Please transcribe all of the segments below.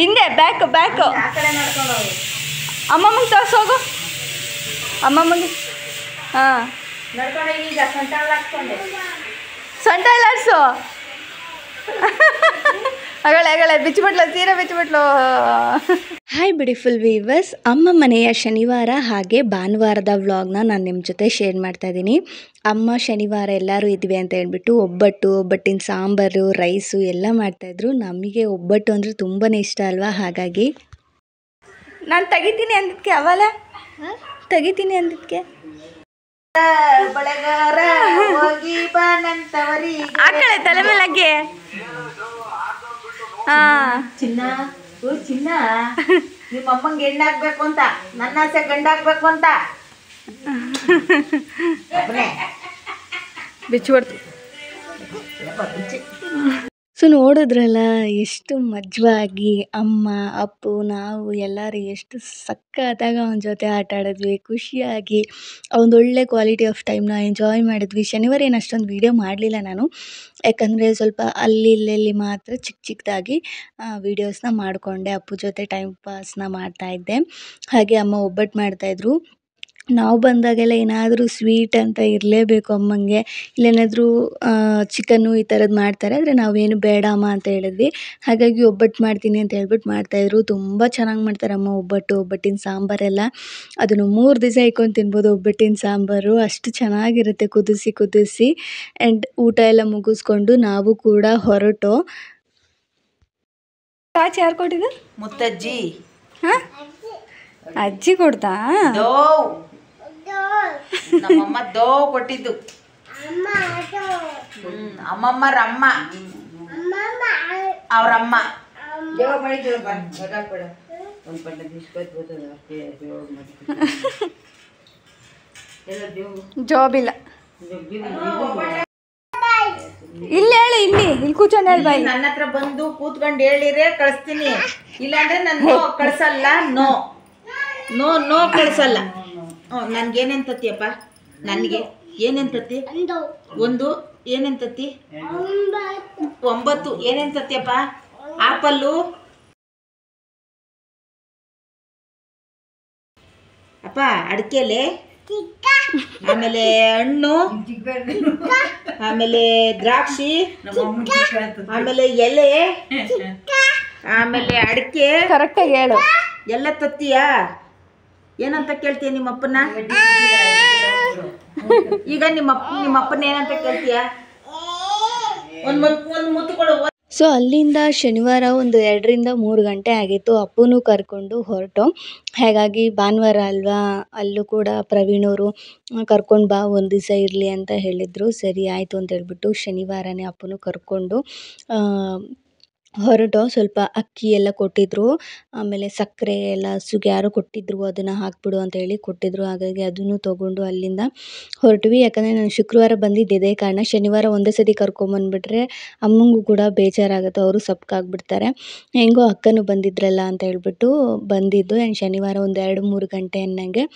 ಹಿಂದೆ ಬ್ಯಾಕ್ ಅಮ್ಮಮ್ಮಗೆ ತೋರ್ಸೋಗು ಅಮ್ಮಮ್ಮಗೆ. ಹಾಂ ಸೊಂಟ ಇಲ್ಲಾಡ್ಸು. ಅಗಳೇ ಬಿಚ್ಚಿಬಿಟ್ಲು, ಸೀರೆ ಬಿಚ್ಚಿಬಿಟ್ಲು. ಹಾಯ್ ಬ್ಯೂಟಿಫುಲ್ ವೀವರ್ಸ್, ಅಮ್ಮ ಮನೆಯ ಶನಿವಾರ ಹಾಗೆ ಭಾನುವಾರದ ವ್ಲಾಗ್ನ ನಾನು ನಿಮ್ಮ ಜೊತೆ ಶೇರ್ ಮಾಡ್ತಾ ಇದ್ದೀನಿ. ಅಮ್ಮ ಶನಿವಾರ ಎಲ್ಲರೂ ಇದ್ವಿ ಅಂತ ಹೇಳ್ಬಿಟ್ಟು ಒಬ್ಬಟ್ಟಿನ ಸಾಂಬಾರು, ರೈಸು ಎಲ್ಲ ಮಾಡ್ತಾಯಿದ್ರು. ನಮಗೆ ಒಬ್ಬಟ್ಟು ಅಂದರೆ ತುಂಬಾ ಇಷ್ಟ ಅಲ್ವಾ, ಹಾಗಾಗಿ ನಾನು ತೆಗಿತೀನಿ ಅಂದಿದ್ದಕ್ಕೆ ಅವಲ್ಲ ತೆಗಿತೀನಿ ಅಂದಿದ್ದಕ್ಕೆ ಆ ಕಡೆ ತಲೆ ಮೇಲೆ ಹಾಕಿ. ಚಿನ್ನ ಚಿನ್ನ ನಿಮ್ಮ ಅಮ್ಮಂಗೆ ಹೆಣ್ಣು ಹಾಕ್ಬೇಕು ಅಂತ, ನನ್ನ ಆಸೆ ಗಂಡ ಹಾಕ್ಬೇಕು ಅಂತ ಬಿಚ್ಚಿಬಿಡ್ತು. ಸೊ ನೋಡಿದ್ರಲ್ಲ ಎಷ್ಟು ಮಜವಾಗಿ ಅಮ್ಮ, ಅಪ್ಪು, ನಾವು ಎಲ್ಲರೂ ಎಷ್ಟು ಸಕ್ಕತ್ತಾಗಿ ಅವನ ಜೊತೆ ಆಟ ಆಡಿದ್ವಿ, ಖುಷಿಯಾಗಿ ಒಂದೊಳ್ಳೆ ಕ್ವಾಲಿಟಿ ಆಫ್ ಟೈಮ್ನ ಎಂಜಾಯ್ ಮಾಡಿದ್ವಿ. ಶನಿವಾರ ಏನು ಅಷ್ಟೊಂದು ವೀಡಿಯೋ ಮಾಡಲಿಲ್ಲ ನಾನು, ಯಾಕಂದರೆ ಸ್ವಲ್ಪ ಅಲ್ಲಿ ಇಲ್ಲೆಲ್ಲಿ ಮಾತ್ರ ಚಿಕ್ಕದಾಗಿ ವೀಡಿಯೋಸ್ನ ಮಾಡಿಕೊಂಡೆ. ಅಪ್ಪು ಜೊತೆ ಟೈಮ್ ಪಾಸ್ನ ಮಾಡ್ತಾಯಿದ್ದೆ. ಹಾಗೆ ಅಮ್ಮ ಒಬ್ಬಟ್ಟು ಮಾಡ್ತಾಯಿದ್ರು. ನಾವು ಬಂದಾಗೆಲ್ಲ ಏನಾದರೂ ಸ್ವೀಟ್ ಅಂತ ಇರಲೇಬೇಕು ಅಮ್ಮಂಗೆ. ಇಲ್ಲೇನಾದರೂ ಚಿಕನ್ನು ಈ ಥರದ್ದು ಮಾಡ್ತಾರೆ, ಆದರೆ ನಾವೇನು ಬೇಡ ಅಮ್ಮ ಅಂತ ಹೇಳಿದ್ವಿ. ಹಾಗಾಗಿ ಒಬ್ಬಟ್ಟು ಮಾಡ್ತೀನಿ ಅಂತ ಹೇಳ್ಬಿಟ್ಟು ಮಾಡ್ತಾಯಿದ್ರು. ತುಂಬ ಚೆನ್ನಾಗಿ ಮಾಡ್ತಾರೆ ಅಮ್ಮ ಒಬ್ಬಟ್ಟಿನ ಸಾಂಬಾರೆಲ್ಲ. ಅದನ್ನು 3 ದಿವಸ ಇಟ್ಕೊಂಡು ತಿನ್ಬೋದು ಒಬ್ಬಟ್ಟಿನ ಸಾಂಬಾರು, ಅಷ್ಟು ಚೆನ್ನಾಗಿರುತ್ತೆ ಕುದಿಸಿ. ಆ್ಯಂಡ್ ಊಟ ಎಲ್ಲ ಮುಗಿಸ್ಕೊಂಡು ನಾವು ಕೂಡ ಹೊರಟು. ಟಾಚ್ ಯಾರು ಕೊಟ್ಟಿದ್ದು? ಮುತ್ತಜ್ಜಿ. ಹಾಂ, ಅಜ್ಜಿ ಕೊಡ್ತಾ? ನಮ್ಮಮ್ಮ ದೋ ಕೊಟ್ಟಿದ್ದು. ಅಮ್ಮಮ್ಮರಮ್ಮ ಅವ್ರಮ್ಮ ಜಾಬ್ ಇಲ್ಲ. ಇಲ್ಲಿ ಹೇಳು, ಇಲ್ಲಿ ಕೂತ್ಕೊಂಡು ಹೇಳಿ ಬಾಯಿ. ನನ್ನ ಹತ್ರ ಬಂದು ಕೂತ್ಕೊಂಡು ಹೇಳಿದ್ರೆ ಕಳಿಸ್ತೀನಿ, ಇಲ್ಲಾಂದ್ರೆ ನಾನು ಕಳ್ಸಲ್ಲ. ನೋ ನೋ ನೋ ಕಳ್ಸಲ್ಲ. ನನ್ಗೇನೇನು ತತ್ತಿಯಪ್ಪ? ನನಗೆ ಏನೇನು ತತ್ತಿ? 1 ಏನೇನು ತತ್ತಿ? 9 ಏನೇನು ತತ್ತಿಯಪ್ಪ? ಆಪಲ್ಲು ಅಪ್ಪ, ಅಡಿಕೆಲೆ, ಆಮೇಲೆ ಹಣ್ಣು, ಆಮೇಲೆ ದ್ರಾಕ್ಷಿ, ಆಮೇಲೆ ಎಲೆ, ಆಮೇಲೆ ಅಡಿಕೆ. ಕರೆಕ್ಟಾಗಿ ಹೇಳು. ಎಲ್ಲ ತತ್ತೀಯಾ? ಏನಂತ ಕೇಳ್ತೀಯ ನಿಮ್ಮಪ್ಪನ? ಈಗ ನಿಮ್ಮಪ್ಪನ ಏನಂತ ಕೇಳ್ತೀಯ? ಒಂದು ಮುತ್ತು ಕೊಡು. ಸೊ ಅಲ್ಲಿಂದ ಶನಿವಾರ ಒಂದು 2ರಿಂದ 3 ಗಂಟೆ ಆಗಿತ್ತು. ಅಪ್ಪನೂ ಕರ್ಕೊಂಡು ಹೊರಟು. ಹಾಗಾಗಿ ಭಾನುವಾರ ಅಲ್ವಾ, ಅಲ್ಲೂ ಕೂಡ ಪ್ರವೀಣವರು ಕರ್ಕೊಂಡು ಬಾ ಒಂದು ದಿವಸ ಇರಲಿ ಅಂತ ಹೇಳಿದರು. ಸರಿ ಆಯಿತು ಅಂತ ಹೇಳ್ಬಿಟ್ಟು ಶನಿವಾರನೇ ಅಪ್ಪನೂ ಕರ್ಕೊಂಡು ಹೊರಟು. ಸ್ವಲ್ಪ ಅಕ್ಕಿ ಎಲ್ಲ ಕೊಟ್ಟಿದ್ದರು, ಆಮೇಲೆ ಸಕ್ಕರೆ ಎಲ್ಲ ಹಸುಗೆ ಯಾರೋ ಕೊಟ್ಟಿದ್ದರು, ಅದನ್ನು ಹಾಕ್ಬಿಡು ಅಂತ ಹೇಳಿ ಕೊಟ್ಟಿದ್ದರು. ಹಾಗಾಗಿ ಅದನ್ನು ತೊಗೊಂಡು ಅಲ್ಲಿಂದ ಹೊರಟ್ವಿ. ಯಾಕಂದರೆ ನಾನು ಶುಕ್ರವಾರ ಬಂದಿದ್ದೆ, ಇದೇ ಕಾರಣ. ಶನಿವಾರ ಒಂದೇ ಸತಿ ಕರ್ಕೊಂಬಂದುಬಿಟ್ರೆ ಅಮ್ಮಂಗೂ ಕೂಡ ಬೇಜಾರಾಗುತ್ತೆ, ಅವರು ಸಪ್ಪಗಾಗ್ಬಿಡ್ತಾರೆ. ಹೆಂಗೋ ಅಕ್ಕನೂ ಬಂದಿದ್ರಲ್ಲ ಅಂತ ಹೇಳ್ಬಿಟ್ಟು ಬಂದಿದ್ದು. ಆ್ಯಂಡ್ ಶನಿವಾರ ಒಂದು 2-3 ಗಂಟೆ ಅನ್ನಂಗೆ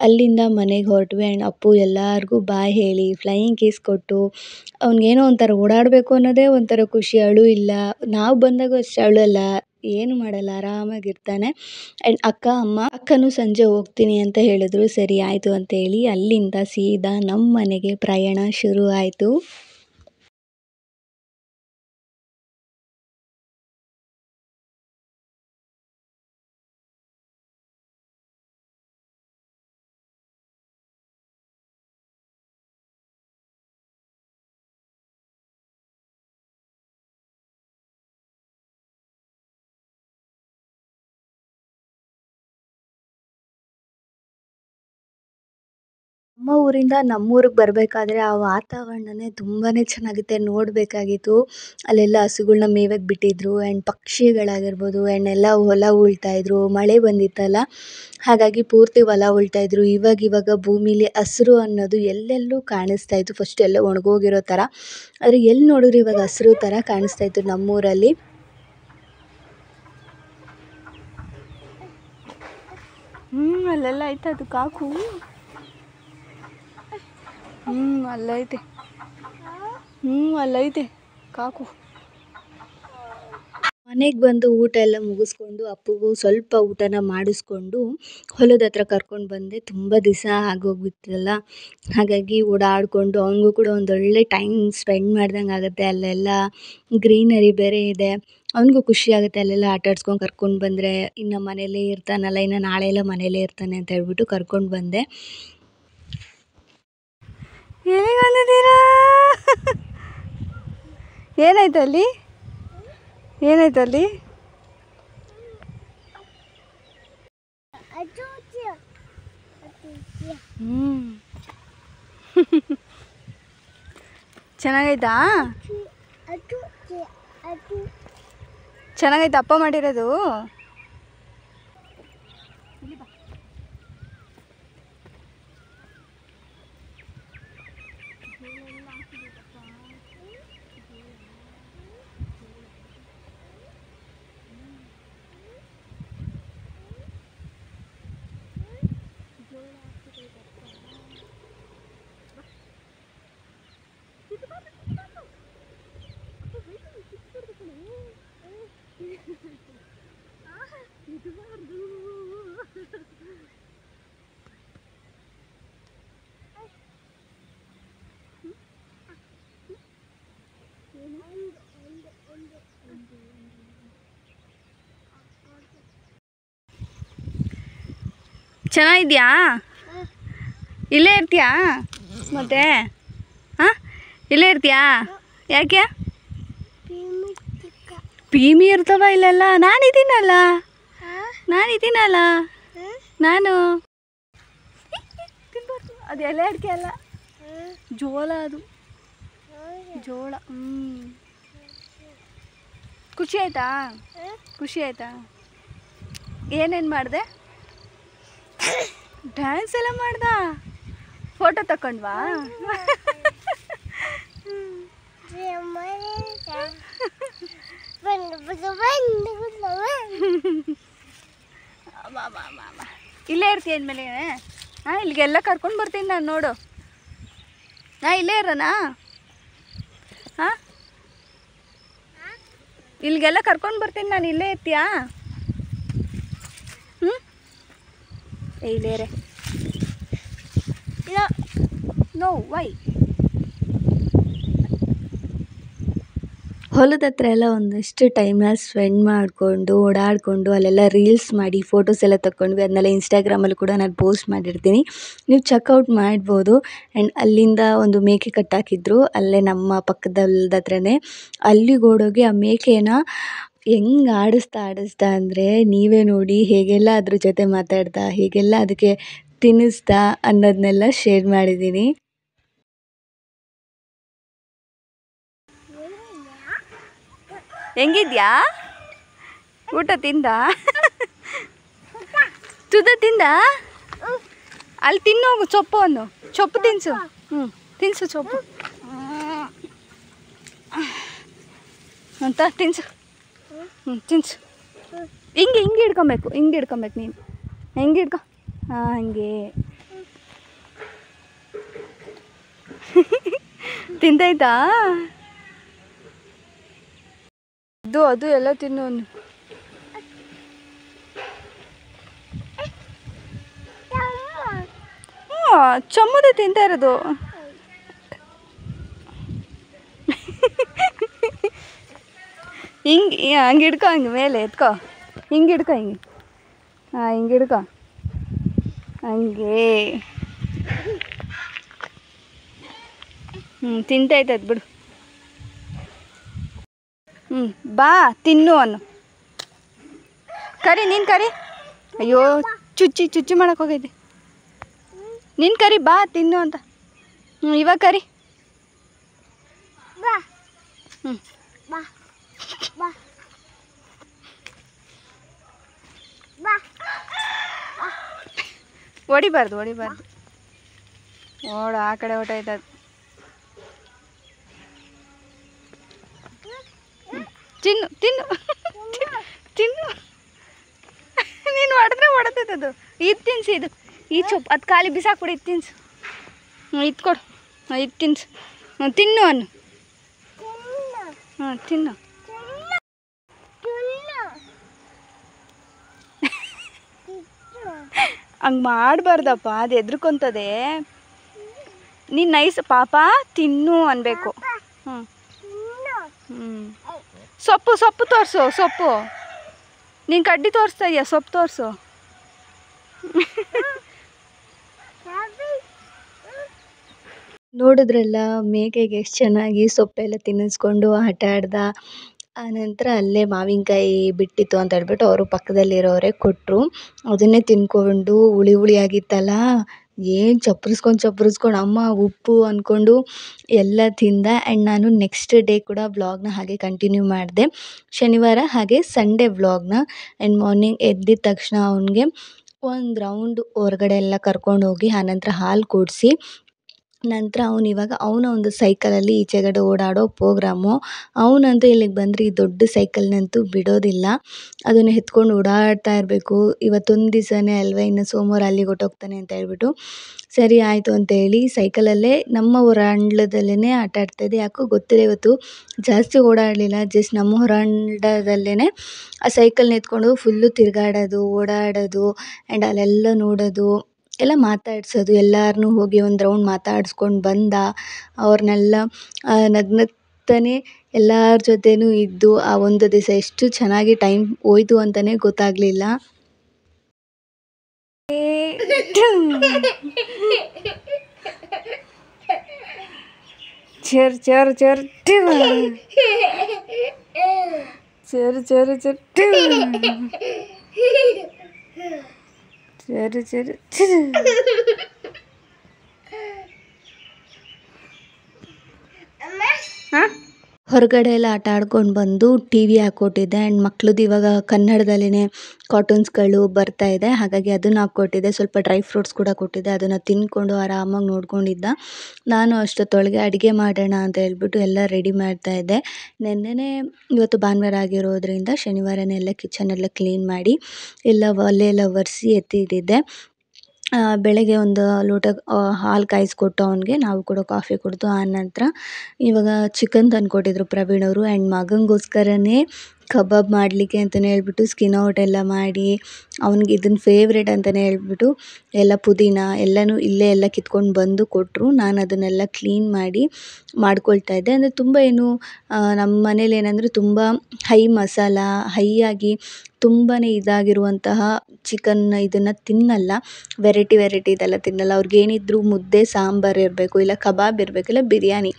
ಅಲ್ಲಿಂದ ಮನೆಗೆ ಹೊರಟ್ವಿ. ಆ್ಯಂಡ್ ಅಪ್ಪು ಎಲ್ಲರಿಗೂ ಬಾಯ್ ಹೇಳಿ ಫ್ಲೈಯಿಂಗ್ ಕಿಸ್ ಕೊಟ್ಟು, ಅವ್ನಿಗೇನೋ ಒಂಥರ ಓಡಾಡಬೇಕು ಅನ್ನೋದೇ ಒಂಥರ ಖುಷಿ. ಅಳು ಇಲ್ಲ, ನಾವು ಬಂದಾಗೂ ಅಷ್ಟೇ ಅಳಲ್ಲ, ಏನು ಮಾಡಲ್ಲ, ಆರಾಮಾಗಿರ್ತಾನೆ. ಆ್ಯಂಡ್ ಅಕ್ಕನೂ ಸಂಜೆ ಹೋಗ್ತೀನಿ ಅಂತ ಹೇಳಿದ್ರು. ಸರಿ ಆಯಿತು ಅಂತೇಳಿ ಅಲ್ಲಿಂದ ಸೀದಾ ನಮ್ಮ ಮನೆಗೆ ಪ್ರಯಾಣ ಶುರು ಆಯಿತು. ನಮ್ಮ ಊರಿಂದ ನಮ್ಮೂರಿಗೆ ಬರಬೇಕಾದ್ರೆ ಆ ವಾತಾವರಣನೇ ತುಂಬಾ ಚೆನ್ನಾಗಿತ್ತು, ನೋಡಬೇಕಾಗಿತ್ತು. ಅಲ್ಲೆಲ್ಲ ಹಸುಗಳ್ನ ಮೇಯಕ್ಕೆ ಬಿಟ್ಟಿದ್ರು. ಆ್ಯಂಡ್ ಪಕ್ಷಿಗಳಾಗಿರ್ಬೋದು, ಆ್ಯಂಡ್ ಎಲ್ಲ ಹೊಲ ಉಳ್ತಾಯಿದ್ರು. ಮಳೆ ಬಂದಿತ್ತಲ್ಲ, ಹಾಗಾಗಿ ಪೂರ್ತಿ ಹೊಲ ಉಳ್ತಾಯಿದ್ರು. ಇವಾಗ ಭೂಮಿಲಿ ಹಸಿರು ಅನ್ನೋದು ಎಲ್ಲೆಲ್ಲೂ ಕಾಣಿಸ್ತಾಯಿತ್ತು. ಫಸ್ಟ್ ಎಲ್ಲ ಒಣಗೋಗಿರೋ ಥರ, ಆದರೆ ಎಲ್ಲಿ ನೋಡಿದ್ರು ಇವಾಗ ಹಸಿರು ಥರ ಕಾಣಿಸ್ತಾಯಿತ್ತು ನಮ್ಮೂರಲ್ಲಿ. ಅಲ್ಲೆಲ್ಲ ಐತೆ ಅದು ಕಾಕು. ಅಲ್ಲೈತೆ ಕಾಕು. ಮನೆಗೆ ಬಂದು ಊಟ ಎಲ್ಲ ಮುಗಿಸ್ಕೊಂಡು ಅಪ್ಪುಗೂ ಸ್ವಲ್ಪ ಊಟನ ಮಾಡಿಸ್ಕೊಂಡು ಹೊಲದ ಹತ್ರ ಕರ್ಕೊಂಡು ಬಂದೆ. ತುಂಬ ದಿವಸ ಆಗೋಗ್ಬಿಟ್ಟಿರಲ್ಲ, ಹಾಗಾಗಿ ಓಡಾಡಿಕೊಂಡು ಅವನಿಗೂ ಕೂಡ ಒಂದೊಳ್ಳೆ ಟೈಮ್ ಸ್ಪೆಂಡ್ ಮಾಡ್ದಂಗೆ ಆಗುತ್ತೆ. ಅಲ್ಲೆಲ್ಲ ಗ್ರೀನರಿ ಬೇರೆ ಇದೆ, ಅವನಿಗೂ ಖುಷಿ ಆಗುತ್ತೆ ಅಲ್ಲೆಲ್ಲ ಆಟ ಆಡ್ಸ್ಕೊಂಡು ಕರ್ಕೊಂಡು ಬಂದರೆ. ಇನ್ನು ಮನೇಲೇ ಇರ್ತಾನಲ್ಲ, ಇನ್ನು ನಾಳೆ ಎಲ್ಲ ಮನೇಲೇ ಇರ್ತಾನೆ ಅಂತ ಹೇಳ್ಬಿಟ್ಟು ಕರ್ಕೊಂಡು ಬಂದೆ. ಎಲ್ಲಿಗೆ ಬಂದಿದ್ದೀರಾ? ಏನಾಯ್ತು ಅಲ್ಲಿ? ಏನಾಯ್ತು ಅಲ್ಲಿ? ಚೆನ್ನಾಗೈತಾ? ಚೆನ್ನಾಗೈತಾ ಅಪ್ಪ ಮಾಡಿರೋದು? ಚೆನ್ನಾಗಿದ್ಯಾ? ಇಲ್ಲೇ ಇರ್ತೀಯಾ ಮತ್ತೆ? ಹಾಂ, ಇಲ್ಲೇ ಇರ್ತೀಯಾ? ಯಾಕೆ? ಪೀಮಿ ಇರ್ತವ ಇಲ್ಲೆಲ್ಲ? ನಾನಿದ್ದೀನಲ್ಲ, ನಾನು. ಅದು ಎಲೆ ಅಡಿಕೆ ಅಲ್ಲ, ಜೋಳ. ಅದು ಜೋಳ. ಖುಷಿ ಆಯ್ತಾ? ಖುಷಿ ಆಯ್ತಾ? ಏನೇನು ಮಾಡಿದೆ? ಡ್ಯಾನ್ಸ್ ಎಲ್ಲ ಮಾಡ್ದ? ಫೋಟೋ ತಕೊಂಡ್ವಾ? ಇಲ್ಲೇ ಇರ್ತೀಯ ಅಂದಮೇಲೆ? ಹಾಂ, ಇಲ್ಲಿಗೆಲ್ಲ ಕರ್ಕೊಂಡು ಬರ್ತೀನಿ ನಾನು, ನೋಡು. ಇಲ್ಲೇ ಇರೋಣ? ಹಾಂ, ಇಲ್ಲಿಗೆಲ್ಲ ಕರ್ಕೊಂಡು ಬರ್ತೀನಿ ನಾನು, ಇಲ್ಲೇ ಇರ್ತೀಯಾ? ಇಲ್ಲೇ ರೇ. Know why. ಹೊಲದ ಹತ್ರ ಎಲ್ಲ ಒಂದಷ್ಟು ಟೈಮ್ನ ಸ್ಪೆಂಡ್ ಮಾಡಿಕೊಂಡು ಓಡಾಡಿಕೊಂಡು ಅಲ್ಲೆಲ್ಲ ರೀಲ್ಸ್ ಮಾಡಿ ಫೋಟೋಸ್ ಎಲ್ಲ ತಗೊಂಡ್ವಿ. ಅದನ್ನೆಲ್ಲ ಇನ್ಸ್ಟಾಗ್ರಾಮಲ್ಲಿ ಕೂಡ ನಾನು ಪೋಸ್ಟ್ ಮಾಡಿರ್ತೀನಿ, ನೀವು ಚೆಕ್ಔಟ್ ಮಾಡ್ಬೋದು. ಆ್ಯಂಡ್ ಅಲ್ಲಿಂದ ಒಂದು ಮೇಕೆ ಕಟ್ಟಾಕಿದ್ರು, ಅಲ್ಲೇ ನಮ್ಮ ಪಕ್ಕದ ಹೊಲದ ಹತ್ರನೇ. ಅಲ್ಲಿಗೆ ಓಡೋಗಿ ಆ ಮೇಕೆನ ಹೆಂಗೆ ಆಡಿಸ್ತಾ ಅಂದರೆ ನೀವೇ ನೋಡಿ, ಹೇಗೆಲ್ಲ ಅದ್ರ ಜೊತೆ ಮಾತಾಡ್ತಾ, ಹೇಗೆಲ್ಲ ಅದಕ್ಕೆ ತಿನ್ನಿಸ್ತಾ ಅನ್ನೋದನ್ನೆಲ್ಲ ಶೇರ್ ಮಾಡಿದ್ದೀನಿ. ಹೆಂಗಿದ್ಯಾ? ಊಟ ತಿಂದ? ತುದ ತಿಂದ? ಅಲ್ಲಿ ತಿನ್ನೋಗು ಚೊಪ್ಪನ್ನು, ಚೊಪ್ಪು ತಿನ್ಸು. ತಿನ್ಸು ಚೊಪ್ಪು ಅಂತ ತಿನ್ಸು. ತಿನ್ಸು. ಹಿಂಗೆ ಹಿಡ್ಕೊಬೇಕು, ನೀನು ಹೆಂಗೆ ಹಿಡ್ಕೊ. ಹಾಂ, ಹಂಗೆ. ತಿಂದಾಯ್ತಾ? ಅದು ಎಲ್ಲ ತಿನ್ನು. ಚಮ್ಮದೆ ತಿಂತಾ ಇರೋದು. ಹಂಗೆ ಹಿಡ್ಕೊ, ಹಂಗೆ ಮೇಲೆ ಎತ್ಕೊ, ಹಿಂಗೆ ಹಿಡ್ಕೊ, ಹಿಂಗೆ. ಹಾಂ, ಹಿಂಗೆ ಹಿಡ್ಕೊ, ಹಂಗೆ. ತಿಂತಾಯ್ತದ ಬಿಡು. ಬಾ ತಿನ್ನು ಅನ್ನು. ಕರಿ, ನೀನು ಕರಿ. ಅಯ್ಯೋ, ಚುಚ್ಚಿ ಮಾಡಕ್ಕೆ ಹೋಗೈತೆ. ನೀನು ಕರಿ, ಬಾ ತಿನ್ನು ಅಂತ. ಇವಾಗ ಕರಿ. ಹೊಡಿಬಾರ್ದು. ಓಡ, ಆ ಕಡೆ ಹೊಟ್ಟೋಯ್ತದ. ತಿನ್ನು. ನೀನು ಹೊಡೆತೈತದು. ಇದು ತಿನ್ಸಿ, ಈ ಚೊಪ್ಪು ಅದು ಖಾಲಿ ಬಿಸಾಕ್ಬಿಡಿ. ಇದು ತಿನ್ಸು. ಇದು ಕೊಡು. ಇದು ತಿನ್ಸು. ತಿನ್ನು ಅನ್ನು. ತಿನ್ನು. ಹಂಗೆ ಮಾಡಬಾರ್ದಪ್ಪ, ಅದು ಎದ್ರುಕೊಂತದೆ. ನೀನು ನೈಸ್ ಪಾಪ ತಿನ್ನು ಅನ್ಬೇಕು. ಹ್ಞೂ ಹ್ಞೂ ಸೊಪ್ಪು ಸೊಪ್ಪು ತೋರಿಸು, ಸೊಪ್ಪು. ನೀನು ಕಡ್ಡಿ ತೋರಿಸ್ತಾ ಇದೆಯಾ, ಸೊಪ್ಪು ತೋರಿಸು. ನೋಡಿದ್ರಲ್ಲ ಮೇಕೆಗೆ ಎಷ್ಟು ಚೆನ್ನಾಗಿ ಸೊಪ್ಪೆಲ್ಲ ತಿನ್ನಿಸ್ಕೊಂಡು ಆಟ ಆಡ್ದ. ಆನಂತರ ಅಲ್ಲೇ ಮಾವಿನಕಾಯಿ ಬಿಟ್ಟಿತ್ತು ಅಂತ ಹೇಳ್ಬಿಟ್ಟು ಅವರು ಪಕ್ಕದಲ್ಲಿರೋರೇ ಕೊಟ್ಟರು. ಅದನ್ನೇ ತಿನ್ಕೊಂಡು ಹುಳಿ ಹುಳಿ ಆಗಿತ್ತಲ್ಲ, ಏನು ಚಪ್ಪರಿಸ್ಕೊಂಡು ಅಮ್ಮ ಉಪ್ಪು ಅಂದ್ಕೊಂಡು ಎಲ್ಲ ತಿಂದ. ಆ್ಯಂಡ್ ನಾನು ನೆಕ್ಸ್ಟ್ ಡೇ ಕೂಡ ವ್ಲಾಗ್ನ ಹಾಗೆ ಕಂಟಿನ್ಯೂ ಮಾಡಿದೆ, ಶನಿವಾರ ಹಾಗೆ ಸಂಡೇ ವ್ಲಾಗ್ನ. ಆ್ಯಂಡ್ ಮಾರ್ನಿಂಗ್ ಎದ್ದಿದ ತಕ್ಷಣ ಅವನಿಗೆ ಒಂದು ರೌಂಡ್ ಹೊರಗಡೆ ಎಲ್ಲ ಕರ್ಕೊಂಡೋಗಿ ಆನಂತರ ಹಾಲು ಕುಡಿಸಿ, ನಂತರ ಇವಾಗ ಅವನ ಒಂದು ಸೈಕಲಲ್ಲಿ ಈಚೆಗಡೆ ಓಡಾಡೋ ಪ್ರೋಗ್ರಾಮು. ಅವನಂತೂ ಇಲ್ಲಿಗೆ ಬಂದರೆ ಈ ದೊಡ್ಡ ಸೈಕಲ್ನಂತೂ ಬಿಡೋದಿಲ್ಲ, ಅದನ್ನು ಎತ್ಕೊಂಡು ಓಡಾಡ್ತಾ ಇರಬೇಕು. ಇವತ್ತೊಂದು ದಿವಸನೇ ಅಲ್ವಾ, ಇನ್ನು ಸೋಮವಾರ ಅಲ್ಲಿಗೆ ಹೊರ್ಟೋಗ್ತಾನೆ ಅಂತ ಹೇಳ್ಬಿಟ್ಟು ಸರಿ ಆಯಿತು ಅಂತೇಳಿ ಸೈಕಲಲ್ಲೇ ನಮ್ಮ ಹೊರಾಂಗ್ಲದಲ್ಲೇ ಆಟ ಆಡ್ತಾಯಿದ್ದೆ. ಯಾಕೋ ಗೊತ್ತಿಲ್ಲ, ಇವತ್ತು ಜಾಸ್ತಿ ಓಡಾಡಲಿಲ್ಲ, ಜಸ್ಟ್ ನಮ್ಮ ಹೊರಾಂಗಣದಲ್ಲೇ ಆ ಸೈಕಲ್ನ ಎತ್ಕೊಂಡು ಫುಲ್ಲು ತಿರುಗಾಡೋದು, ಓಡಾಡೋದು ಆ್ಯಂಡ್ ಅಲ್ಲೆಲ್ಲ ನೋಡೋದು, ಎಲ್ಲ ಮಾತಾಡ್ಸೋದು. ಎಲ್ಲರನ್ನೂ ಹೋಗಿ ಒಂದು ರೌಂಡ್ ಮಾತಾಡಿಸ್ಕೊಂಡು ಬಂದ. ಅವ್ರನ್ನೆಲ್ಲ ನಗ್ನಗ್ತಾನೆ ಎಲ್ಲರ ಜೊತೆನೂ ಇದ್ದು ಆ ಒಂದು ದಿವಸ ಎಷ್ಟು ಚೆನ್ನಾಗಿ ಟೈಮ್ ಹೋಯ್ತು ಅಂತಲೇ ಗೊತ್ತಾಗಲಿಲ್ಲ. ಚರ್ ಚರ್ ಚರ್ ಚರ್ ಚರ್ ಚರ್ ಚರಿ ಚರಿ ಹೊರಗಡೆ ಎಲ್ಲ ಆಟ ಆಡ್ಕೊಂಡು ಬಂದು ಟಿ ವಿ ಹಾಕ್ಕೊಟ್ಟಿದ್ದೆ. ಆ್ಯಂಡ್ ಮಕ್ಳದ್ದು ಇವಾಗ ಕನ್ನಡದಲ್ಲೇ ಕಾರ್ಟೂನ್ಸ್ಗಳು ಬರ್ತಾಯಿದೆ, ಹಾಗಾಗಿ ಅದನ್ನು ಹಾಕ್ಕೊಟ್ಟಿದ್ದೆ. ಸ್ವಲ್ಪ ಡ್ರೈ ಫ್ರೂಟ್ಸ್ ಕೂಡ ಕೊಟ್ಟಿದ್ದೆ, ಅದನ್ನು ತಿಂದ್ಕೊಂಡು ಆರಾಮಾಗಿ ನೋಡ್ಕೊಂಡಿದ್ದ. ನಾನು ಅಷ್ಟೊತ್ತೊಳಗೆ ಅಡುಗೆ ಮಾಡೋಣ ಅಂತ ಹೇಳ್ಬಿಟ್ಟು ಎಲ್ಲ ರೆಡಿ ಮಾಡ್ತಾಯಿದ್ದೆ. ನೆನ್ನೆನೇ ಇವತ್ತು ಭಾನುವಾರ ಆಗಿರೋದ್ರಿಂದ ಶನಿವಾರನೇ ಎಲ್ಲ ಕಿಚನೆಲ್ಲ ಕ್ಲೀನ್ ಮಾಡಿ ಎಲ್ಲ ಒಲೆ ಎಲ್ಲ ಒರೆಸಿ ಎತ್ತಿಟ್ಟಿದ್ದೆ. ಬೆಳಗ್ಗೆ ಒಂದು ಲೋಟ ಹಾಲು ಕಾಯಿಸ್ಕೊಟ್ಟು ಅವನಿಗೆ, ನಾವು ಕೂಡ ಕಾಫಿ ಕುಡಿದು ಆನಂತರ ಇವಾಗ ಚಿಕನ್ ತಂದುಕೊಟ್ಟಿದ್ರು ಪ್ರವೀಣ್ ಅವರು. ಆ್ಯಂಡ್ ಮಗನಿಗೋಸ್ಕರನೇ ಕಬಾಬ್ ಮಾಡಲಿಕ್ಕೆ ಅಂತಲೇ ಹೇಳ್ಬಿಟ್ಟು ಸ್ಕಿನ್ ಔಟ್ ಎಲ್ಲ ಮಾಡಿ, ಅವ್ನಿಗೆ ಇದನ್ನು ಫೇವ್ರೇಟ್ ಅಂತಲೇ ಹೇಳ್ಬಿಟ್ಟು ಎಲ್ಲ ಪುದೀನ ಎಲ್ಲನೂ ಇಲ್ಲೇ ಎಲ್ಲ ಕಿತ್ಕೊಂಡು ಬಂದು ಕೊಟ್ಟರು. ನಾನು ಅದನ್ನೆಲ್ಲ ಕ್ಲೀನ್ ಮಾಡಿ ಮಾಡ್ಕೊಳ್ತಾಯಿದ್ದೆ. ಅಂದರೆ ತುಂಬ ಏನು ನಮ್ಮ ಮನೇಲಿ ಏನಂದರೆ ತುಂಬ ಹೈ ಮಸಾಲ, ಹೈಯಾಗಿ ತುಂಬಾ ಇದಾಗಿರುವಂತಹ ಚಿಕನ್ ಇದನ್ನು ತಿನ್ನಲ್ಲ, ವೆರೈಟಿ ಇದೆಲ್ಲ ತಿನ್ನಲ್ಲ. ಅವ್ರಿಗೇನಿದ್ರು ಮುದ್ದೆ ಸಾಂಬಾರು ಇರಬೇಕು, ಇಲ್ಲ ಕಬಾಬ್ ಇರಬೇಕು, ಇಲ್ಲ ಬಿರಿಯಾನಿ,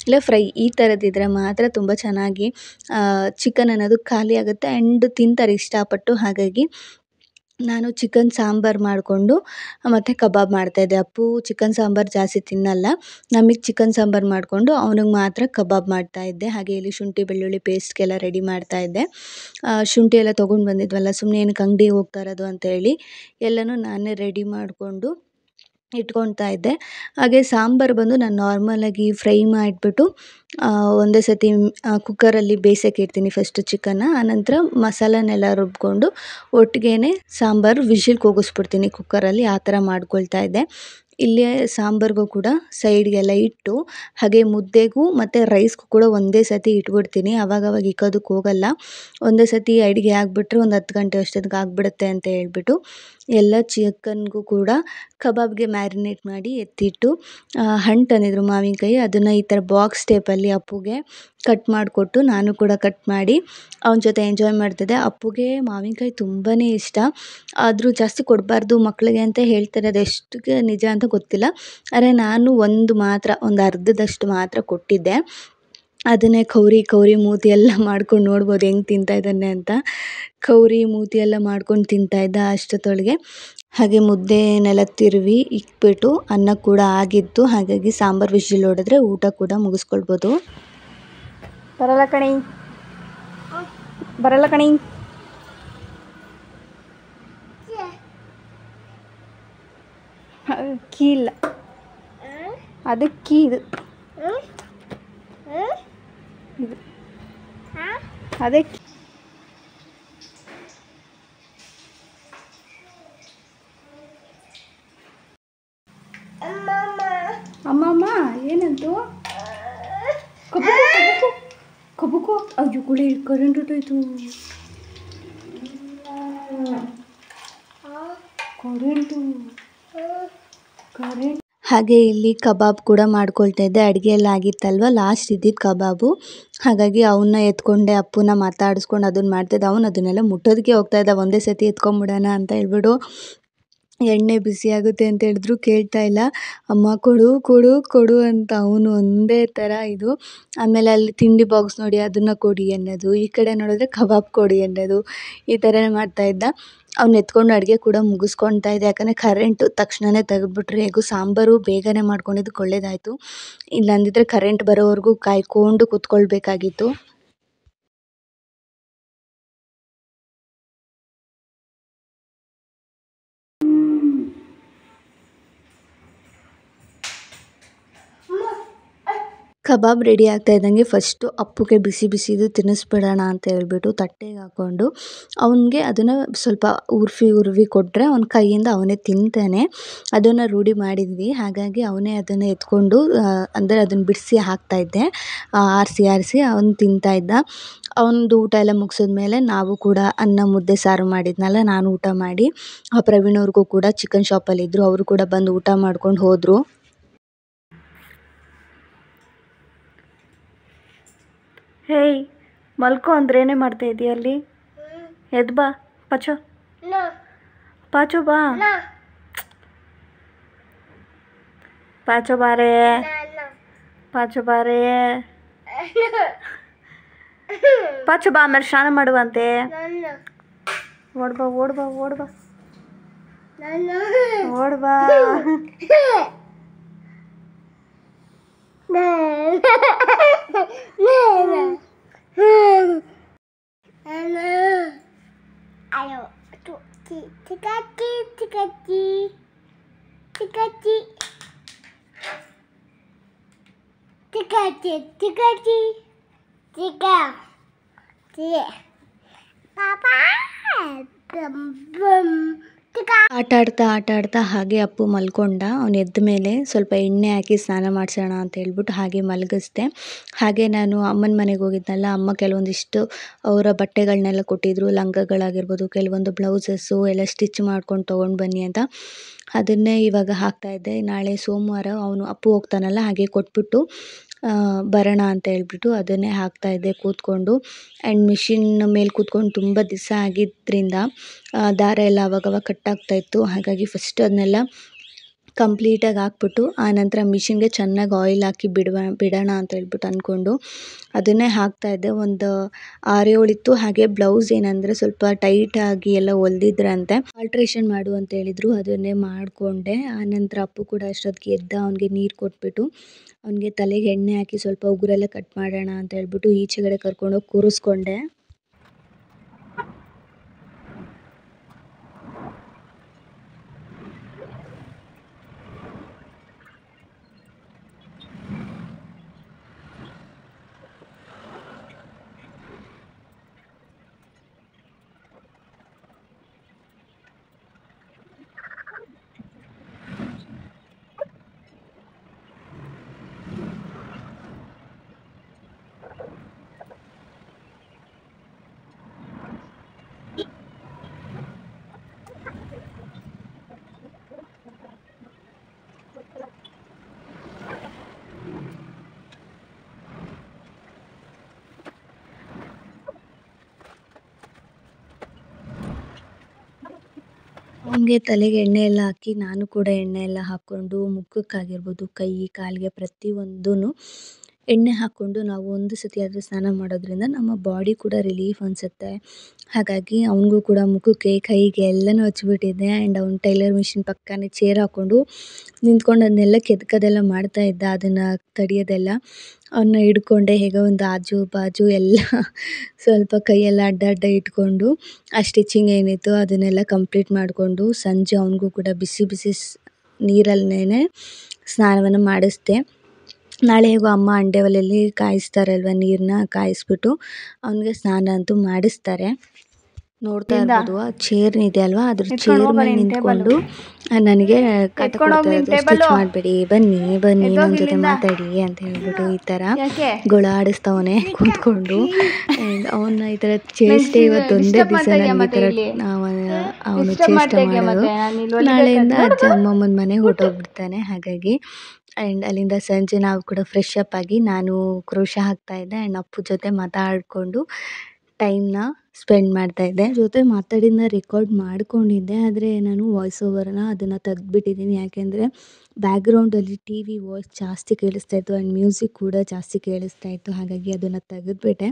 ಇಲ್ಲ ಫ್ರೈ, ಈ ಥರದ್ದಿದ್ರೆ ಮಾತ್ರ ತುಂಬ ಚೆನ್ನಾಗಿ ಚಿಕನ್ ಅನ್ನೋದು ಖಾಲಿ ಆಗುತ್ತೆ ಆ್ಯಂಡ್ ತಿಂತಾರೆ ಇಷ್ಟಪಟ್ಟು. ಹಾಗಾಗಿ ನಾನು ಚಿಕನ್ ಸಾಂಬಾರು ಮಾಡಿಕೊಂಡು ಮತ್ತು ಕಬಾಬ್ ಮಾಡ್ತಾಯಿದ್ದೆ. ಅಪ್ಪು ಚಿಕನ್ ಸಾಂಬಾರು ಜಾಸ್ತಿ ತಿನ್ನಲ್ಲ, ನಮಗೆ ಚಿಕನ್ ಸಾಂಬಾರು ಮಾಡಿಕೊಂಡು ಅವನಿಗೆ ಮಾತ್ರ ಕಬಾಬ್ ಮಾಡ್ತಾಯಿದ್ದೆ. ಹಾಗೆ ಇಲ್ಲಿ ಶುಂಠಿ ಬೆಳ್ಳುಳ್ಳಿ ಪೇಸ್ಟ್ಗೆಲ್ಲ ರೆಡಿ ಮಾಡ್ತಾಯಿದ್ದೆ. ಶುಂಠಿ ಎಲ್ಲ ತೊಗೊಂಡು ಬಂದಿದ್ವಲ್ಲ, ಸುಮ್ಮನೆ ಏನಕ್ಕೆ ಅಂಗಡಿಗೆ ಹೋಗ್ತಾ ಇರೋದು ಅಂತೇಳಿ ಎಲ್ಲನೂ ನಾನೇ ರೆಡಿ ಮಾಡಿಕೊಂಡು ಇಟ್ಕೊಳ್ತಾ ಇದ್ದೆ. ಹಾಗೆ ಸಾಂಬಾರು ಬಂದು ನಾನು ನಾರ್ಮಲಾಗಿ ಫ್ರೈ ಮಾಡಿಬಿಟ್ಟು ಒಂದೇ ಸತಿ ಕುಕ್ಕರಲ್ಲಿ ಬೇಯಿಸೋಕೆ ಇಡ್ತೀನಿ ಫಸ್ಟು ಚಿಕನ್ನ. ಆನಂತರ ಮಸಾಲನೆಲ್ಲ ರುಬ್ಕೊಂಡು ಒಟ್ಟಿಗೆ ಸಾಂಬಾರು ವಿಷಿಲ್ ಕೂಗಿಸ್ಬಿಡ್ತೀನಿ ಕುಕ್ಕರಲ್ಲಿ, ಆ ಥರ ಮಾಡ್ಕೊಳ್ತಾ ಇದ್ದೆ. ಇಲ್ಲೇ ಸಾಂಬಾರಿಗೂ ಕೂಡ ಸೈಡ್ಗೆಲ್ಲ ಇಟ್ಟು ಹಾಗೆ ಮುದ್ದೆಗೂ ಮತ್ತು ರೈಸ್ಗೂ ಕೂಡ ಒಂದೇ ಸತಿ ಇಟ್ಬಿಡ್ತೀನಿ. ಆವಾಗವಾಗ ಇಕ್ಕೋದಕ್ಕೆ ಹೋಗಲ್ಲ, ಒಂದೇ ಸತಿ ಅಡುಗೆ ಆಗಿಬಿಟ್ರೆ ಒಂದು 10 ಗಂಟೆ ಅಷ್ಟೊತ್ತಿಗೆ ಆಗಿಬಿಡುತ್ತೆ ಅಂತ ಹೇಳ್ಬಿಟ್ಟು ಎಲ್ಲ ಚಿಕನ್ಗೂ ಕೂಡ ಕಬಾಬ್ಗೆ ಮ್ಯಾರಿನೇಟ್ ಮಾಡಿ ಎತ್ತಿಟ್ಟು ಹಣ್ಣು ತಂದಿದ್ರು ಮಾವಿನಕಾಯಿ, ಅದನ್ನು ಈ ಥರ ಬಾಕ್ಸ್ ಟೈಪಲ್ಲಿ ಅಪ್ಪುಗೆ ಕಟ್ ಮಾಡಿಕೊಟ್ಟು ನಾನು ಕೂಡ ಕಟ್ ಮಾಡಿ ಅವನ ಜೊತೆ ಎಂಜಾಯ್ ಮಾಡ್ತಿದ್ದೆ. ಅಪ್ಪುಗೆ ಮಾವಿನಕಾಯಿ ತುಂಬಾ ಇಷ್ಟ, ಆದರೂ ಜಾಸ್ತಿ ಕೊಡಬಾರ್ದು ಮಕ್ಕಳಿಗೆ ಅಂತ ಹೇಳ್ತಾರೆ, ಅದು ಎಷ್ಟಕ್ಕೆ ನಿಜ ಅಂತ ಗೊತ್ತಿಲ್ಲ. ಆದರೆ ನಾನು ಒಂದು ಅರ್ಧದಷ್ಟು ಮಾತ್ರ ಕೊಟ್ಟಿದ್ದೆ. ಅದನ್ನೇ ಕೌರಿ ಮೂತಿ ಎಲ್ಲ ಮಾಡ್ಕೊಂಡು ನೋಡ್ಬೋದು ಹೆಂಗೆ ತಿಂತಾಯಿದ್ದಾನೆ ಅಂತ. ಕೌರಿ ಮೂತಿ ಎಲ್ಲ ಮಾಡ್ಕೊಂಡು ತಿಂತಾಯಿದ್ದ ಅಷ್ಟೊತ್ತೊಳಗೆ. ಹಾಗೆ ಮುದ್ದೆನೆಲ್ಲ ತಿರುವಿ ಇಕ್ಬಿಟ್ಟು ಅನ್ನ ಕೂಡ ಆಗಿತ್ತು, ಹಾಗಾಗಿ ಸಾಂಬಾರು ವಿಷಿಲ್ ಹೊಡೆದ್ರೆ ಊಟ ಕೂಡ ಮುಗಿಸ್ಕೊಳ್ಬೋದು. ಬರಲ್ಲ ಕಣಿ ಕೀ ಇಲ್ಲ, ಅದಕ್ಕೆ ಕೀ ಇದು ಅದಕ್ಕೆ ಅಮ್ಮಮ್ಮ ಏನಂತು ಕಬುಕು ಅಯ್ಯೋ ಗುಳಿ ಕರೆಂಟ್ ಹೊಟ್ಟೋಯ್ತು. ಹಾಗೆ ಇಲ್ಲಿ ಕಬಾಬ್ ಕೂಡ ಮಾಡ್ಕೊಳ್ತಾ ಇದ್ದೆ. ಅಡುಗೆ ಎಲ್ಲ ಆಗಿತ್ತಲ್ವ, ಲಾಸ್ಟ್ ಇದ್ದಿದ್ದು ಕಬಾಬು. ಹಾಗಾಗಿ ಅವನ್ನ ಎತ್ಕೊಂಡೆ, ಅಪ್ಪುನ ಮಾತಾಡಿಸ್ಕೊಂಡು ಅದನ್ನು ಮಾಡ್ತಾಯಿದ್ದೆ. ಅವನು ಅದನ್ನೆಲ್ಲ ಮುಟ್ಟೋದಕ್ಕೆ ಹೋಗ್ತಾ ಇದ್ದ. ಒಂದೇ ಸತಿ ಎತ್ಕೊಂಬಿಡೋಣ ಅಂತ ಹೇಳ್ಬಿಟ್ಟು. ಎಣ್ಣೆ ಬಿಸಿ ಆಗುತ್ತೆ ಅಂತ ಹೇಳಿದ್ರು ಕೇಳ್ತಾ ಇಲ್ಲ. ಅಮ್ಮ ಕೊಡು ಕೊಡು ಕೊಡು ಅಂತ ಅವನು ಒಂದೇ ಥರ ಇದು. ಆಮೇಲೆ ಅಲ್ಲಿ ತಿಂಡಿ ಬಾಕ್ಸ್ ನೋಡಿ ಅದನ್ನು ಕೊಡಿ ಅನ್ನೋದು, ಈ ಕಡೆ ನೋಡಿದ್ರೆ ಕಬಾಬ್ ಕೊಡಿ ಅನ್ನೋದು, ಈ ಥರ ಮಾಡ್ತಾಯಿದ್ದ. ಅವ್ನು ಎತ್ಕೊಂಡು ಅಡುಗೆ ಕೂಡ ಮುಗಿಸ್ಕೊಳ್ತಾ ಇದ್ದೆ. ಯಾಕಂದರೆ ಕರೆಂಟು ತಕ್ಷಣವೇ ತೆಗೆದ್ಬಿಟ್ರೆ ಹೇಗೂ ಸಾಂಬಾರು ಬೇಗನೆ ಮಾಡ್ಕೊಂಡಿದ್ದಕ್ಕೆ ಒಳ್ಳೇದಾಯಿತು. ಇಲ್ಲಾಂದಿದ್ರೆ ಕರೆಂಟ್ ಬರೋವರೆಗೂ ಕಾಯ್ಕೊಂಡು ಕೂತ್ಕೊಳ್ಬೇಕಾಗಿತ್ತು. ಕಬಾಬ್ ರೆಡಿ ಆಗ್ತಾ ಇದ್ದಂಗೆ ಫಸ್ಟು ಅಪ್ಪುಗೆ ಬಿಸಿ ಬಿಸಿದು ತಿನ್ನಿಸ್ಬಿಡೋಣ ಅಂತ ಹೇಳ್ಬಿಟ್ಟು ತಟ್ಟೆಗೆ ಹಾಕ್ಕೊಂಡು ಅವನಿಗೆ ಅದನ್ನು ಸ್ವಲ್ಪ ಉರ್ವಿ ಕೊಟ್ಟರೆ ಅವನ ಕೈಯಿಂದ ಅವನೇ ತಿಂತಾನೆ. ಅದನ್ನು ರೂಢಿ ಮಾಡಿದ್ವಿ. ಹಾಗಾಗಿ ಅವನೇ ಅದನ್ನು ಎತ್ಕೊಂಡು ಅಂದರೆ ಅದನ್ನು ಬಿಡಿಸಿ ಹಾಕ್ತಾಯಿದ್ದೆ. ಆರಿಸಿ ಅವನು ತಿಂತಾಯಿದ್ದ. ಅವನದು ಊಟ ಎಲ್ಲ ಮುಗಿಸಿದ್ಮೇಲೆ ನಾವು ಕೂಡ ಅನ್ನ ಮುದ್ದೆ ಸಾರು ಮಾಡಿದ್ನಲ್ಲ, ನಾನು ಊಟ ಮಾಡಿ ಪ್ರವೀಣ್ ಅವ್ರಿಗೂ ಕೂಡ ಚಿಕನ್ ಶಾಪಲ್ಲಿದ್ದರು, ಅವರು ಕೂಡ ಬಂದು ಊಟ ಮಾಡ್ಕೊಂಡು ಹೋದರು. ಹೇಯ್, ಮಲ್ಕೋ ಅಂದ್ರೇನೇ ಮಾಡ್ತಾ ಇದೀಯ ಅಲ್ಲಿ? ಎದ್ದು ಬಾ, ಪಾಚೋ ಪಾಚೋ ಬಾ, ಪಾಚೋ ಬಾರೇ, ಪಾಚೋ ಬಾರೇ, ಪಾಚೋ ಬಾ, ಆಮೇಲೆ ಸ್ನಾನ ಮಾಡುವಂತೆ. ಓಡ್ಬಾ ಓಡ್ಬಾ ಓಡ್ಬಾ ಓಡ್ಬಾ. ಆಟ ಆಡ್ತಾ ಹಾಗೆ ಅಪ್ಪು ಮಲ್ಕೊಂಡ. ಅವನು ಎದ್ದ ಮೇಲೆ ಸ್ವಲ್ಪ ಎಣ್ಣೆ ಹಾಕಿ ಸ್ನಾನ ಮಾಡಿಸೋಣ ಅಂತ ಹೇಳ್ಬಿಟ್ಟು ಹಾಗೆ ಮಲಗಿಸ್ದೆ. ಹಾಗೆ ನಾನು ಅಮ್ಮನ ಮನೆಗೆ ಹೋಗಿದ್ನಲ್ಲ, ಅಮ್ಮ ಕೆಲವೊಂದಿಷ್ಟು ಅವರ ಬಟ್ಟೆಗಳನ್ನೆಲ್ಲ ಕೊಟ್ಟಿದ್ದರು, ಲಂಗಗಳಾಗಿರ್ಬೋದು, ಕೆಲವೊಂದು ಬ್ಲೌಸಸ್ಸು ಎಲ್ಲ ಸ್ಟಿಚ್ ಮಾಡ್ಕೊಂಡು ತೊಗೊಂಡು ಬನ್ನಿ ಅಂತ. ಅದನ್ನೇ ಇವಾಗ ಹಾಕ್ತಾಯಿದ್ದೆ. ನಾಳೆ ಸೋಮವಾರ ಅವನು ಅಪ್ಪು ಹೋಗ್ತಾನಲ್ಲ, ಹಾಗೆ ಕೊಟ್ಬಿಟ್ಟು ಬರೋಣ ಅಂತ ಹೇಳ್ಬಿಟ್ಟು ಅದನ್ನೇ ಹಾಕ್ತಾಯಿದ್ದೆ ಕೂತ್ಕೊಂಡು. ಆ್ಯಂಡ್ ಮಿಷಿನ್ ಮೇಲೆ ಕೂತ್ಕೊಂಡು ತುಂಬ ದಿವಸ ಆಗಿದ್ದರಿಂದ ದಾರ ಎಲ್ಲ ಅವಾಗವಾಗ ಕಟ್ಟಾಗ್ತಾಯಿತ್ತು. ಹಾಗಾಗಿ ಫಸ್ಟ್ ಅದನ್ನೆಲ್ಲ ಕಂಪ್ಲೀಟಾಗಿ ಹಾಕ್ಬಿಟ್ಟು ಆನಂತರ ಮಿಷಿನ್ಗೆ ಚೆನ್ನಾಗಿ ಆಯಿಲ್ ಹಾಕಿ ಬಿಡೋಣ ಅಂತ ಹೇಳ್ಬಿಟ್ಟು ಅಂದ್ಕೊಂಡು ಅದನ್ನೇ ಹಾಕ್ತಾಯಿದ್ದೆ. ಒಂದು 6-7 ಇತ್ತು. ಹಾಗೆ ಬ್ಲೌಸ್ ಏನಂದರೆ ಸ್ವಲ್ಪ ಟೈಟಾಗಿ ಎಲ್ಲ ಹೊಲ್ದಿದ್ರಂತೆ, ಆಲ್ಟ್ರೇಷನ್ ಮಾಡು ಅಂತ ಹೇಳಿದರು. ಅದನ್ನೇ ಮಾಡಿಕೊಂಡೆ. ಆನಂತರ ಅಪ್ಪು ಕೂಡ ಅಷ್ಟೊತ್ತಿಗೆ ಎದ್ದ. ಅವನಿಗೆ ನೀರು ಕೊಟ್ಬಿಟ್ಟು ಅವನಿಗೆ ತಲೆಗೆ ಎಣ್ಣೆ ಹಾಕಿ ಸ್ವಲ್ಪ ಉಗುರೆಲ್ಲ ಕಟ್ ಮಾಡೋಣ ಅಂತ ಹೇಳ್ಬಿಟ್ಟು ಈಚೆಗಡೆ ಕರ್ಕೊಂಡೋಗಿ ಕೂರಿಸ್ಕೊಂಡೆ. ಅವನಿಗೆ ತಲೆಗೆ ಎಣ್ಣೆ ಎಲ್ಲ ಹಾಕಿ ನಾನು ಕೂಡ ಎಣ್ಣೆ ಎಲ್ಲ ಹಾಕ್ಕೊಂಡು ಮುಖಕ್ಕಾಗಿರ್ಬೋದು, ಕೈ ಕಾಲಿಗೆ ಪ್ರತಿಯೊಂದೂ ಎಣ್ಣೆ ಹಾಕ್ಕೊಂಡು ನಾವು ಒಂದು ಸತಿ ಆದರೂ ಸ್ನಾನ ಮಾಡೋದ್ರಿಂದ ನಮ್ಮ ಬಾಡಿ ಕೂಡ ರಿಲೀಫ್ ಅನಿಸುತ್ತೆ. ಹಾಗಾಗಿ ಅವನಿಗೂ ಕೂಡ ಮುಖಕ್ಕೆ ಕೈಗೆ ಎಲ್ಲನೂ ಹಚ್ಬಿಟ್ಟಿದ್ದೆ. ಆ್ಯಂಡ್ ಅವ್ನು ಟೈಲರ್ ಮಿಷಿನ್ ಪಕ್ಕನೇ ಚೇರ್ ಹಾಕ್ಕೊಂಡು ನಿಂತ್ಕೊಂಡು ಅದನ್ನೆಲ್ಲ ಕೆದಕೋದೆಲ್ಲ ಮಾಡ್ತಾಯಿದ್ದ. ಅದನ್ನು ತಡಿಯೋದೆಲ್ಲ ಅವನ್ನ ಹಿಡ್ಕೊಂಡೆ, ಹೇಗೋ ಒಂದು ಆಜು ಬಾಜು ಎಲ್ಲ ಸ್ವಲ್ಪ ಕೈಯೆಲ್ಲ ಅಡ್ಡ ಇಟ್ಕೊಂಡು ಆ ಸ್ಟಿಚಿಂಗ್ ಏನಿತ್ತು ಅದನ್ನೆಲ್ಲ ಕಂಪ್ಲೀಟ್ ಮಾಡಿಕೊಂಡು ಸಂಜೆ ಅವನಿಗೂ ಕೂಡ ಬಿಸಿ ಬಿಸಿ ನೀರಲ್ಲೇ ಸ್ನಾನವನ್ನು ಮಾಡಿಸ್ದೆ. ನಾಳೆ ಹೇಗೋ ಅಮ್ಮ ಅಂಡೆ ಒಲೆಯಲ್ಲಿ ಕಾಯಿಸ್ತಾರಲ್ವ, ನೀರನ್ನ ಕಾಯಿಸ್ಬಿಟ್ಟು ಅವನಿಗೆ ಸ್ನಾನ ಅಂತೂ ಮಾಡಿಸ್ತಾರೆ. ನೋಡ್ತಾ ಇರ್ಬೋದು ಆ ಚೇರ್ ಇದೆ ಅಲ್ವಾ, ಅದ್ರ ಚೇರ್ ಮೇಲೆ ನಿಂತ್ಕೊಂಡು ನನಗೆ ಕಾಟ ಕೊಡ್ತಾ ಇರೋದು, ಸ್ಟಿಚ್ ಮಾಡಬೇಡಿ, ಬನ್ನಿ ಬನ್ನಿ ನನ್ನ ಜೊತೆ ಮಾತಾಡಿ ಅಂತ ಹೇಳ್ಬಿಟ್ಟು ಈ ಥರ ಗೋಳಾಡಿಸ್ತವನೆ ಕೂತ್ಕೊಂಡು. ಆ್ಯಂಡ್ ಅವನ್ನ ಈ ಥರ ಚೇಷ್ಟೆ ಇವತ್ತು ಒಂದೇ ದಿವಸ ನನಗೆ ಈ ಥರ ಅವನು ಚೇಷ್ಟೆ ಮಾಡೋದು. ನಾಳೆಯಿಂದ ಅಜ್ಜ ಅಮ್ಮಮ್ಮನ ಮನೆಗೆ ಹೊರಟೋಗ್ಬಿಡ್ತಾನೆ. ಹಾಗಾಗಿ ಆ್ಯಂಡ್ ಅಲ್ಲಿಂದ ಸಂಜೆ ನಾವು ಕೂಡ ಫ್ರೆಶ್ ಅಪ್ ಆಗಿ ನಾನು ಕ್ರೋಶ ಹಾಕ್ತಾಯಿದ್ದೆ ಆ್ಯಂಡ್ ಅಪ್ಪು ಜೊತೆ ಮಾತಾಡಿಕೊಂಡು ಟೈಮ್ನ ಸ್ಪೆಂಡ್ ಮಾಡ್ತಾಯಿದ್ದೆ. ಜೊತೆ ಮಾತಾಡಿದ್ದನ್ನ ರೆಕಾರ್ಡ್ ಮಾಡ್ಕೊಂಡಿದ್ದೆ, ಆದರೆ ನಾನು ವಾಯ್ಸ್ ಓವರ್ನ ಅದನ್ನು ತೆಗ್ದುಬಿಟ್ಟಿದ್ದೀನಿ. ಯಾಕೆಂದರೆ ಬ್ಯಾಕ್ಗ್ರೌಂಡಲ್ಲಿ ಟಿ ವಿ ವಾಯ್ಸ್ ಜಾಸ್ತಿ ಕೇಳಿಸ್ತಾಯಿತ್ತು ಆ್ಯಂಡ್ ಮ್ಯೂಸಿಕ್ ಕೂಡ ಜಾಸ್ತಿ ಕೇಳಿಸ್ತಾಯಿತ್ತು. ಹಾಗಾಗಿ ಅದನ್ನು ತೆಗೆದುಬಿಟ್ಟೆ.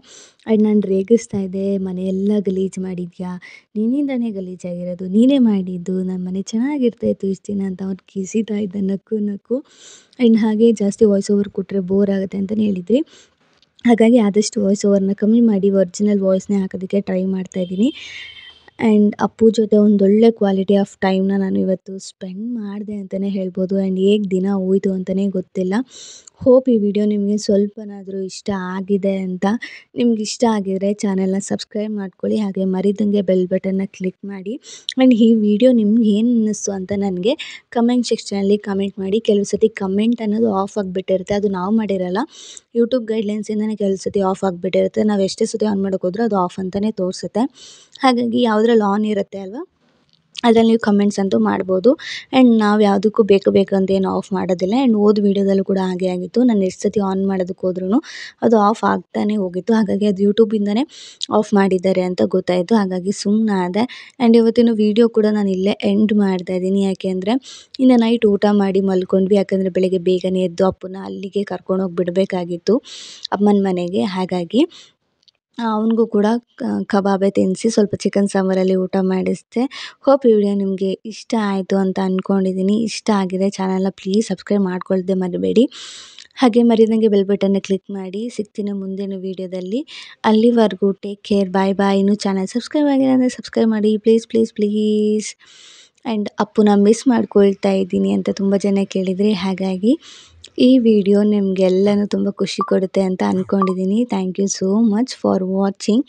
ಆ್ಯಂಡ್ ನಾನು ರೇಗಿಸ್ತಾಯಿದ್ದೆ, ಮನೆಯೆಲ್ಲ ಗಲೀಜು ಮಾಡಿದ್ಯಾ, ನಿನ್ನಿಂದನೇ ಗಲೀಜಾಗಿರೋದು, ನೀನೇ ಮಾಡಿದ್ದು, ನಮ್ಮ ಮನೆ ಚೆನ್ನಾಗಿರ್ತಾಯಿತ್ತು ಇಷ್ಟು ದಿನ ಅಂತ ಅವ್ನು ಕಿಸಿತಾ ಇದ್ದ ನಕ್ಕು. ಆ್ಯಂಡ್ ಹಾಗೆ ಜಾಸ್ತಿ ವಾಯ್ಸ್ ಓವರ್ ಕೊಟ್ಟರೆ ಬೋರ್ ಆಗುತ್ತೆ ಅಂತಲೇ ಹೇಳಿದ್ರಿ. ಹಾಗಾಗಿ ಆದಷ್ಟು ವಾಯ್ಸ್ ಓವರ್ನ ಕಮ್ಮಿ ಮಾಡಿ ಒರಿಜಿನಲ್ ವಾಯ್ಸ್ನೇ ಹಾಕೋದಕ್ಕೆ ಟ್ರೈ ಮಾಡ್ತಾಯಿದ್ದೀನಿ. ಆ್ಯಂಡ್ ಅಪ್ಪು ಜೊತೆ ಒಂದೊಳ್ಳೆ ಕ್ವಾಲಿಟಿ ಆಫ್ ಟೈಮ್ನ ನಾನು ಇವತ್ತು ಸ್ಪೆಂಡ್ ಮಾಡಿದೆ ಅಂತಲೇ ಹೇಳ್ಬೋದು. ಆ್ಯಂಡ್ ಹೇಗೆ ದಿನ ಹೋಯಿತು ಅಂತಲೇ ಗೊತ್ತಿಲ್ಲ. ಹೋಪ್ ಈ ವಿಡಿಯೋ ನಿಮಗೆ ಸ್ವಲ್ಪನಾದರೂ ಇಷ್ಟ ಆಗಿದೆ ಅಂತ. ನಿಮ್ಗೆ ಇಷ್ಟ ಆಗಿದರೆ ಚಾನೆಲ್ನ ಸಬ್ಸ್ಕ್ರೈಬ್ ಮಾಡ್ಕೊಳ್ಳಿ, ಹಾಗೆ ಮರಿದಂಗೆ ಬೆಲ್ ಬಟನ್ನ ಕ್ಲಿಕ್ ಮಾಡಿ. ಆ್ಯಂಡ್ ಈ ವಿಡಿಯೋ ನಿಮ್ಗೆ ಏನು ಅನ್ನಿಸ್ತು ಅಂತ ನನಗೆ ಕಮೆಂಟ್ ಸೆಕ್ಷನಲ್ಲಿ ಕಮೆಂಟ್ ಮಾಡಿ. ಕೆಲವು ಸತಿ ಕಮೆಂಟ್ ಅನ್ನೋದು ಆಫ್ ಆಗಿಬಿಟ್ಟಿರುತ್ತೆ, ಅದು ನಾವು ಮಾಡಿರಲ್ಲ, ಯೂಟ್ಯೂಬ್ ಗೈಡ್ಲೈನ್ಸಿಂದನೇ ಕೆಲವು ಸತಿ ಆಫ್ ಆಗಿಬಿಟ್ಟಿರುತ್ತೆ. ನಾವು ಎಷ್ಟೇ ಸತಿ ಆನ್ ಮಾಡೋಕ್ಕೋದ್ರೂ ಅದು ಆಫ್ ಅಂತಲೇ ತೋರಿಸುತ್ತೆ. ಹಾಗಾಗಿ ಯಾವುದ್ರಲ್ಲಿ ಆನ್ ಇರುತ್ತೆ ಅಲ್ವಾ, ಅದ್ರಲ್ಲಿ ನೀವು ಕಮೆಂಟ್ಸ್ ಅಂತೂ ಮಾಡ್ಬೋದು. ಆ್ಯಂಡ್ ನಾವು ಯಾವುದಕ್ಕೂ ಬೇಕು ಅಂತ ಏನು ಆಫ್ ಮಾಡೋದಿಲ್ಲ. ಆ್ಯಂಡ್ ಹೋದ ವೀಡಿಯೋದಲ್ಲೂ ಕೂಡ ಹಾಗೆ ಆಗಿತ್ತು. ನಾನು ಎಷ್ಟು ಸತಿ ಆನ್ ಮಾಡೋದಕ್ಕೆ ಹೋದ್ರೂ ಅದು ಆಫ್ ಆಗ್ತಾನೆ ಹೋಗಿತ್ತು. ಹಾಗಾಗಿ ಅದು ಯೂಟ್ಯೂಬಿಂದನೇ ಆಫ್ ಮಾಡಿದ್ದಾರೆ ಅಂತ ಗೊತ್ತಾಯಿತು. ಹಾಗಾಗಿ ಸುಮ್ಮನಾದೆ. ಆ್ಯಂಡ್ ಇವತ್ತಿನ ವೀಡಿಯೋ ಕೂಡ ನಾನು ಇಲ್ಲೇ ಎಂಡ್ ಮಾಡ್ತಾಯಿದ್ದೀನಿ. ಯಾಕೆಂದರೆ ಇನ್ನು ನೈಟ್ ಊಟ ಮಾಡಿ ಮಲ್ಕೊಂಡ್ವಿ. ಯಾಕಂದರೆ ಬೆಳಗ್ಗೆ ಬೇಗನೆ ಎದ್ದು ಅಪ್ಪನ ಅಲ್ಲಿಗೆ ಕರ್ಕೊಂಡೋಗಿ ಬಿಡಬೇಕಾಗಿತ್ತು ಅಮ್ಮನ ಮನೆಗೆ. ಹಾಗಾಗಿ ಅವನಿಗೂ ಕೂಡ ಕಬಾಬೆ ತಿನ್ನಿಸಿ ಸ್ವಲ್ಪ ಚಿಕನ್ ಸಾಂಬಾರಲ್ಲಿ ಊಟ ಮಾಡಿಸಿದೆ. ಹೋಪ್ ಈ ವಿಡಿಯೋ ನಿಮಗೆ ಇಷ್ಟ ಆಯಿತು ಅಂತ ಅಂದ್ಕೊಂಡಿದ್ದೀನಿ. ಇಷ್ಟ ಆಗಿದೆ ಚಾನಲ್ನ ಪ್ಲೀಸ್ ಸಬ್ಸ್ಕ್ರೈಬ್ ಮಾಡ್ಕೊಳ್ಳದೆ ಮರಿಬೇಡಿ. ಹಾಗೆ ಮರಿದಂಗೆ ಬೆಲ್ ಬಟನ್ನ ಕ್ಲಿಕ್ ಮಾಡಿ. ಸಿಗ್ತೀನಿ ಮುಂದಿನ ವೀಡಿಯೋದಲ್ಲಿ. ಅಲ್ಲಿವರೆಗೂ ಟೇಕ್ ಕೇರ್, ಬಾಯ್ ಬಾಯ್. ಇನ್ನೂ ಚಾನಲ್ ಸಬ್ಸ್ಕ್ರೈಬ್ ಆಗಿಲ್ಲ ಅಂದರೆ ಸಬ್ಸ್ಕ್ರೈಬ್ ಮಾಡಿ ಪ್ಲೀಸ್. ಆ್ಯಂಡ್ ಅಪ್ಪುನ ಮಿಸ್ ಮಾಡ್ಕೊಳ್ತಾ ಇದ್ದೀನಿ ಅಂತ ತುಂಬ ಜನ ಕೇಳಿದ್ರಿ. ಹಾಗಾಗಿ ಈ ವಿಡಿಯೋ ನಿಮಗೆಲ್ಲನೂ ತುಂಬ ಖುಷಿ ಕೊಡುತ್ತೆ ಅಂತ ಅಂದ್ಕೊಂಡಿದ್ದೀನಿ. Thank you so much for watching.